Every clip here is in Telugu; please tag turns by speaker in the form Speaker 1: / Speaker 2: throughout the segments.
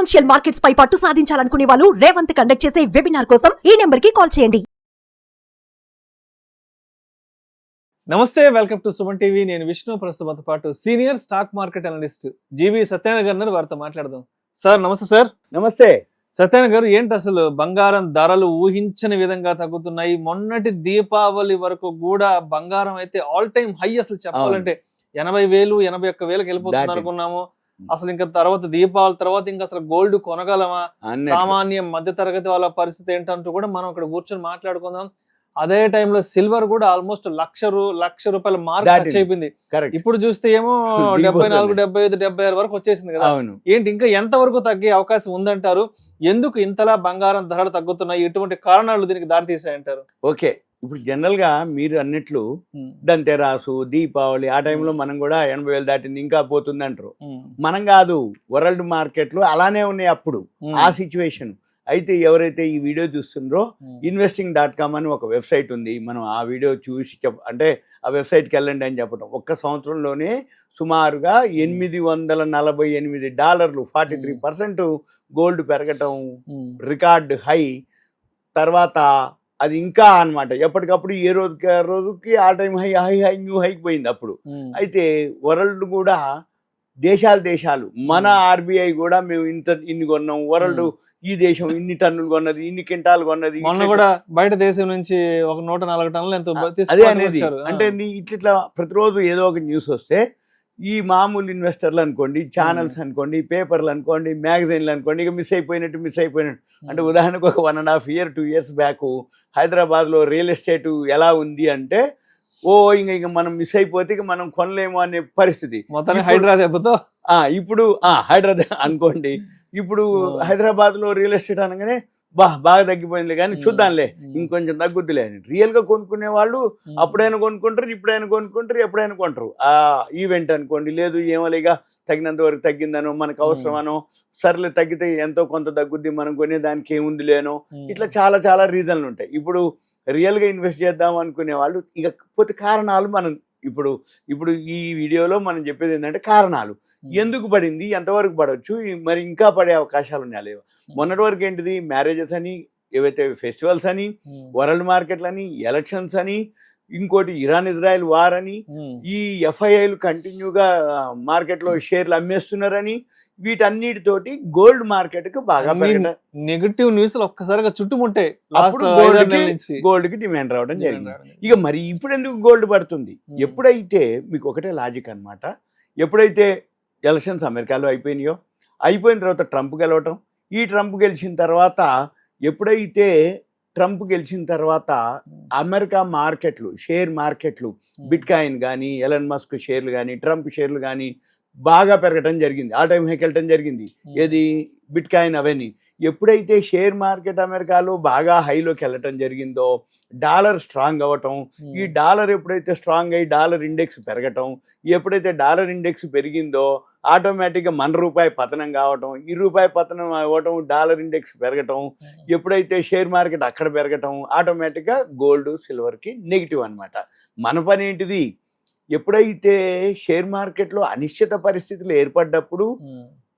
Speaker 1: ఫైనాన్షియల్ మార్కెట్స్ పై పట్టు సాధించాలనుకునే వాళ్ళు రేవంత్ కండక్ట్ చేసే వెబినార్ కోసం ఈ నెంబర్ కి కాల్ చేయండి.
Speaker 2: నమస్తే, వెల్కమ్ టు సుమన్ టీవీ. నేను విష్ణు. ప్రస్తుతంతో పాటు సీనియర్ స్టాక్ మార్కెట్ అనలిస్ట్ జీవి సత్యనారాయణ గారు ఉన్నారు. వారితో మాట్లాడదాం. సార్ నమస్తే. సార్
Speaker 3: నమస్తే.
Speaker 2: సత్యనారాయణ గారు, ఏంటి అసలు బంగారం ధరలు ఊహించని విధంగా తగ్గుతున్నాయి? మొన్నటి దీపావళి వరకు కూడా బంగారం అయితే ఆల్ టైమ్ హై. అసలు చెప్పాలంటే 80,000 81,000కి వెళ్ళిపోతుంది అనుకున్నాము. అసలు ఇంకా తర్వాత దీపావళి తర్వాత ఇంకా అసలు గోల్డ్ కొనగలమా? సామాన్య మధ్య తరగతి వాళ్ళ పరిస్థితి ఏంటంటూ కూడా మనం ఇక్కడ కూర్చొని మాట్లాడుకుందాం. అదే టైంలో సిల్వర్ కూడా ఆల్మోస్ట్ లక్ష రూపాయల మార్క్ టచ్ అయిపోయింది. ఇప్పుడు చూస్తే ఏమో 74, 75, 76 వరకు వచ్చేసింది కదా. ఏంటి ఇంకా ఎంత వరకు తగ్గే అవకాశం ఉందంటారు? ఎందుకు ఇంతలా బంగారం ధరలు తగ్గుతున్నాయి? ఎటువంటి కారణాలు దీనికి దారి తీసాయంటారు?
Speaker 3: ఓకే, ఇప్పుడు జనరల్ గా మీరు అన్నట్లు దంతెరాసు, దీపావళి ఆ టైంలో మనం కూడా 80,000 దాటింది, ఇంకా పోతుంది అంటారు. మనం కాదు, వరల్డ్ మార్కెట్లు అలానే ఉన్నాయి అప్పుడు ఆ సిచ్యువేషన్. అయితే ఎవరైతే ఈ వీడియో చూస్తుండ్రో investing.com అని ఒక వెబ్సైట్ ఉంది. మనం ఆ వీడియో చూసి అంటే ఆ వెబ్సైట్కి వెళ్ళండి అని చెప్పడం. ఒక్క సంవత్సరంలోనే సుమారుగా $848 43% గోల్డ్ పెరగటం రికార్డ్ హై. తర్వాత అది ఇంకా అన్నమాట ఎప్పటికప్పుడు ఏ రోజుకి ఆ రోజుకి ఆల్ టైమ్ హై న్యూ హైకి పోయింది అప్పుడు. అయితే వరల్డ్ కూడా దేశాలు మన ఆర్బీఐ కూడా మేము ఇన్ని కొన్నాం, వరల్డ్ ఈ దేశం ఇన్ని టన్నులు కొన్నది, ఇన్ని క్వింటాలు కొన్నది.
Speaker 2: మొన్న కూడా బయట దేశం నుంచి ఒక 104 టన్నులు ఎంతో
Speaker 3: అదే అనేది. అంటే ఇట్లా ప్రతిరోజు ఏదో ఒక న్యూస్ వస్తే ఈ మామూలు ఇన్వెస్టర్లు అనుకోండి, ఛానల్స్ అనుకోండి, పేపర్లు అనుకోండి, మ్యాగజైన్లు అనుకోండి, ఇక మిస్ అయిపోయినట్టు. అంటే ఉదాహరణకు ఒక 1.5 year 2 years బ్యాక్ హైదరాబాద్లో రియల్ ఎస్టేట్ ఎలా ఉంది అంటే ఇంకా మనం మిస్ అయిపోతే ఇక మనం కొనలేము అనే పరిస్థితి.
Speaker 2: మొత్తానికి హైదరాబాద్తో
Speaker 3: ఇప్పుడు హైదరాబాద్ అనుకోండి. ఇప్పుడు హైదరాబాద్ లో రియల్ ఎస్టేట్ అనగానే బాగా తగ్గిపోయింది, కానీ చూద్దాంలే ఇంకొంచెం తగ్గుద్దిలే అని. రియల్ గా కొనుక్కునే వాళ్ళు అప్పుడైనా కొనుక్కుంటారు, ఇప్పుడైనా కొనుక్కుంటారు, ఎప్పుడైనా కొంటారు. ఆ ఈవెంట్ అనుకోండి, లేదు ఏమోలేగా తగినంత వరకు తగ్గిందనో, మనకు అవసరమనో, సర్లే తగ్గితే ఎంతో కొంత తగ్గుద్ది, మనం కొనే దానికి ఏముంది లేనో, ఇట్లా చాలా రీజన్లు ఉంటాయి. ఇప్పుడు రియల్గా ఇన్వెస్ట్ చేద్దాం అనుకునే వాళ్ళు ఇకపోతే కారణాలు మనం ఇప్పుడు ఈ వీడియోలో మనం చెప్పేది ఏంటంటే కారణాలు ఎందుకు పడింది, ఎంతవరకు పడవచ్చు, మరి ఇంకా పడే అవకాశాలు ఉన్నాయా లేవు. మొన్నటి వరకు ఏంటిది, మ్యారేజెస్ అని, ఏవైతే ఫెస్టివల్స్ అని, వరల్డ్ మార్కెట్లు అని, ఎలక్షన్స్ అని, ఇంకోటి ఇరాన్-ఇజ్రాయెల్ వార్ అని, ఈ ఎఫ్ఐఐలు కంటిన్యూగా మార్కెట్లో షేర్లు అమ్మేస్తున్నారని, వీటన్నిటితోటి గోల్డ్ మార్కెట్ కు బాగా
Speaker 2: నెగటివ్ న్యూస్ ఒక్కసారిగా చుట్టుముట్టే
Speaker 3: గోల్డ్ కి డిమాండ్ రావడం జరిగింది. ఇక మరి ఇప్పుడు ఎందుకు గోల్డ్ పడుతుంది? ఎప్పుడైతే మీకు ఒకటే లాజిక్ అన్నమాట, ఎప్పుడైతే ఎలక్షన్స్ అమెరికాలో అయిపోయిన తర్వాత ట్రంప్ గెలవటం, ఈ ట్రంప్ గెలిచిన తర్వాత ఎప్పుడైతే ట్రంప్ గెలిచిన తర్వాత అమెరికా మార్కెట్లు, షేర్ మార్కెట్లు, బిట్ కాయిన్ కానీ, ఎలన్ మస్క్ షేర్లు కానీ, ట్రంప్ షేర్లు కానీ బాగా పెరగటం జరిగింది, ఆల్ టైమ్ హైకి వెళ్ళటం జరిగింది. ఏది బిట్ కాయిన్ అవన్నీ. ఎప్పుడైతే షేర్ మార్కెట్ అమెరికాలో బాగా హైలోకి వెళ్ళటం జరిగిందో, డాలర్ స్ట్రాంగ్ అవ్వటం, ఈ డాలర్ ఎప్పుడైతే స్ట్రాంగ్ అయ్యి డాలర్ ఇండెక్స్ పెరగటం, ఎప్పుడైతే డాలర్ ఇండెక్స్ పెరిగిందో ఆటోమేటిక్గా మన రూపాయి పతనం కావటం, ఈ రూపాయి పతనం అవ్వటం, డాలర్ ఇండెక్స్ పెరగటం, ఎప్పుడైతే షేర్ మార్కెట్ అక్కడ పెరగటం, ఆటోమేటిక్గా గోల్డ్ సిల్వర్కి నెగిటివ్ అనమాట. మన పని ఏంటిది, ఎప్పుడైతే షేర్ మార్కెట్లో అనిశ్చిత పరిస్థితులు ఏర్పడ్డప్పుడు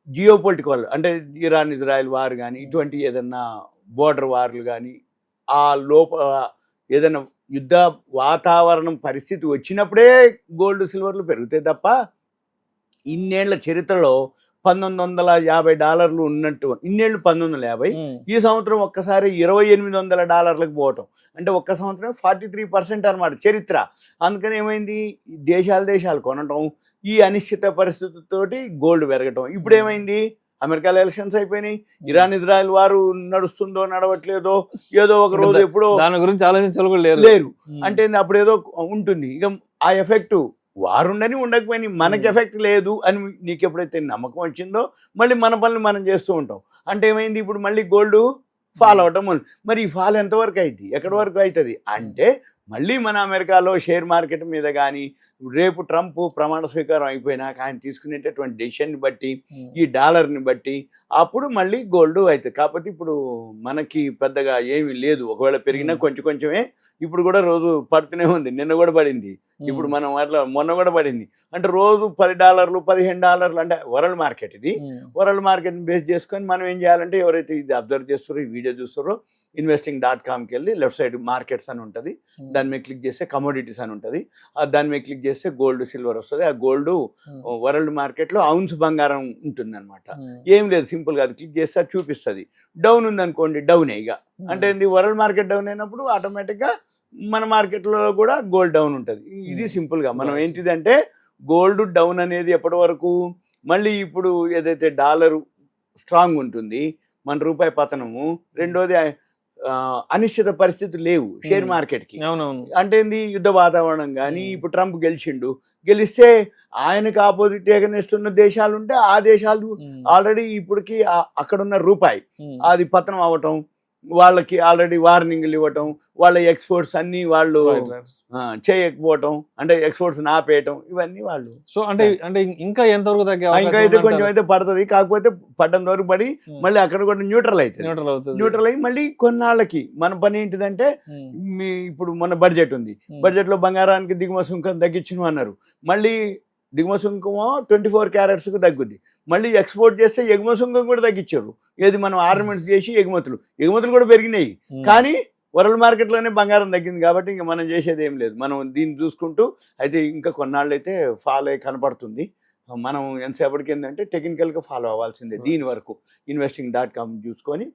Speaker 3: జియో పొలిటికల్ అంటే ఇరాన్-ఇజ్రాయెల్ వార్ కానీ, ఇటువంటి ఏదన్నా బోర్డర్ వార్లు కానీ, ఆ లోపల ఏదైనా యుద్ధ వాతావరణం పరిస్థితి వచ్చినప్పుడే గోల్డ్ సిల్వర్లు పెరుగుతాయి తప్ప ఇన్నేళ్ల చరిత్రలో $1,950 ఉన్నట్టు, ఇన్నేళ్ళు 1950, ఈ సంవత్సరం ఒక్కసారి $2,800 పోవటం అంటే ఒక్క సంవత్సరం 43% అనమాట చరిత్ర. అందుకని ఏమైంది, దేశాలు కొనటం, ఈ అనిశ్చిత పరిస్థితులతోటి గోల్డ్ పెరగటం. ఇప్పుడు ఏమైంది, అమెరికాలో ఎలక్షన్స్ అయిపోయినాయి, ఇరాన్-ఇజ్రాయెల్ వారు నడుస్తుందో నడవట్లేదో, ఏదో ఒక రోజు ఎప్పుడో
Speaker 2: దాని గురించి ఆలోచించాలి
Speaker 3: లేరు అంటే అప్పుడు ఏదో ఉంటుంది. ఇక ఆ ఎఫెక్టు వారుండని ఉండకపోయినా మనకి ఎఫెక్ట్ లేదు అని నీకు ఎప్పుడైతే నమ్మకం వచ్చిందో మళ్ళీ మన పనులు మనం చేస్తూ ఉంటాం. అంటే ఏమైంది, ఇప్పుడు మళ్ళీ గోల్డ్ ఫాల్ అవటం. మరి ఈ ఫాల్ ఎంతవరకు అవుతుంది, ఎక్కడి వరకు అవుతుంది అంటే మళ్ళీ మన అమెరికాలో షేర్ మార్కెట్ మీద కానీ రేపు ట్రంప్ ప్రమాణ స్వీకారం అయిపోయినాక ఆయన తీసుకునేటటువంటి డెసిషన్ని బట్టి ఈ డాలర్ని బట్టి అప్పుడు మళ్ళీ గోల్డ్ అవుతుంది. కాబట్టి ఇప్పుడు మనకి పెద్దగా ఏమీ లేదు. ఒకవేళ పెరిగినా కొంచెం కొంచెమే. ఇప్పుడు కూడా రోజు పడుతూనే ఉంది. నిన్న కూడా పడింది. ఇప్పుడు మనం అట్లా మొన్న కూడా పడింది. అంటే రోజు $10 $15 అంటే వరల్డ్ మార్కెట్ ఇది. వరల్డ్ మార్కెట్ని బేస్ చేసుకొని మనం ఏం చేయాలంటే ఎవరైతే ఇది అబ్జర్వ్ చేస్తారో ఈ వీడియో చూస్తారో investing.comకి వెళ్ళి లెఫ్ట్ సైడ్ మార్కెట్స్ అని ఉంటుంది. దాని మీద క్లిక్ చేస్తే కమోడిటీస్ అని ఉంటుంది. దాని మీద క్లిక్ చేస్తే గోల్డ్ సిల్వర్ వస్తుంది. ఆ గోల్డ్ వరల్డ్ మార్కెట్లో ఔన్స్ బంగారం ఉంటుంది అనమాట. ఏం లేదు, సింపుల్గా అది క్లిక్ చేస్తే చూపిస్తుంది. డౌన్ ఉందనుకోండి, డౌనే ఇక. అంటే వరల్డ్ మార్కెట్ డౌన్ అయినప్పుడు ఆటోమేటిక్గా మన మార్కెట్లో కూడా గోల్డ్ డౌన్ ఉంటుంది. ఇది సింపుల్గా మనం ఏంటిదంటే గోల్డ్ డౌన్ అనేది ఎప్పటి వరకు, మళ్ళీ ఇప్పుడు ఏదైతే డాలరు స్ట్రాంగ్ ఉంటుంది, మన రూపాయి పతనము, రెండోది అనిశ్చిత పరిస్థితులు లేవు షేర్ మార్కెట్కి. అంటే ఏంది, యుద్ధ వాతావరణం కానీ ఇప్పుడు ట్రంప్ గెలిస్తే ఆయనకు ఆపోజిట్ ఎగనిస్తున్న దేశాలు ఉంటే ఆ దేశాలు ఆల్రెడీ ఇప్పటికి అక్కడున్న రూపాయి అది పతనం అవ్వటం, వాళ్ళకి ఆల్రెడీ వార్నింగ్లు ఇవ్వటం, వాళ్ళ ఎక్స్పోర్ట్స్ అన్ని వాళ్ళు చేయకపోవటం, అంటే ఎక్స్పోర్ట్స్ ఆపేయటం, ఇవన్నీ వాళ్ళు.
Speaker 2: సో అంటే ఇంకా ఎంతవరకు తగ్గే
Speaker 3: ఇంకా అయితే కొంచెం అయితే పడుతుంది. కాకపోతే పడ్డం వరకు పడి మళ్ళీ అక్కడ కూడా న్యూట్రల్ అయ్యి మళ్ళీ కొన్నాళ్ళకి మన పని ఏంటిదంటే, ఇప్పుడు మన బడ్జెట్ ఉంది, బడ్జెట్ లో బంగారానికి దిగుమతి సుంకం తగ్గించను అన్నారు. మళ్ళీ దిగుమతి సుంకమో 24 క్యారెట్స్కు తగ్గుద్ది. మళ్ళీ ఎక్స్పోర్ట్ చేస్తే ఎగుమతి సుంకం కూడా తగ్గించారు. ఏది మనం ఆర్నమెంట్స్ చేసి ఎగుమతులు కూడా పెరిగినాయి. కానీ వరల్డ్ మార్కెట్లోనే బంగారం తగ్గింది. కాబట్టి ఇంకా మనం చేసేది ఏం లేదు. మనం దీన్ని చూసుకుంటూ అయితే ఇంకా కొన్నాళ్ళు అయితే ఫాలో అయ్యి కనపడుతుంది. మనం ఎంతసేపటికి ఏంటంటే టెక్నికల్గా ఫాలో అవ్వాల్సిందే. దీని వరకు investing.com చూసుకొని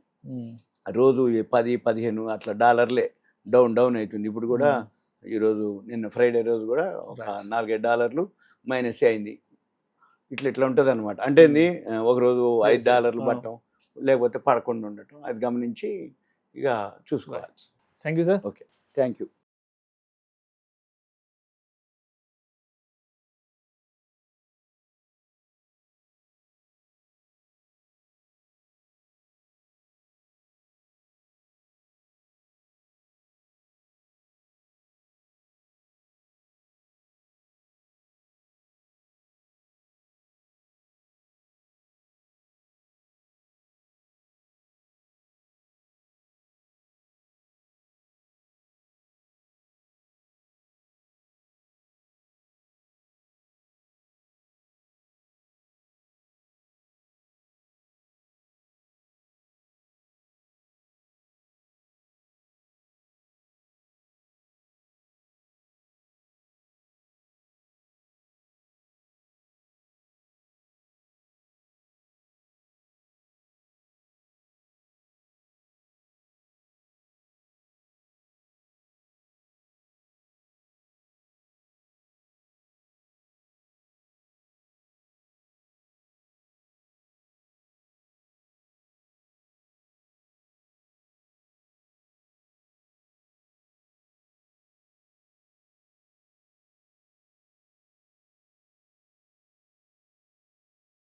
Speaker 3: రోజు 10-15 అట్లా డాలర్లే డౌన్ అవుతుంది. ఇప్పుడు కూడా ఈరోజు నిన్న ఫ్రైడే రోజు కూడా ఒక $4-5 మైనస్ అయింది. ఇట్లా ఉంటుంది అనమాట. అంటే ఒకరోజు $5 పట్టడం, లేకపోతే పడకుండా ఉండటం, అది గమనించి ఇక చూసుకోవాలి.
Speaker 2: Thank you sir.
Speaker 3: Okay, thank you.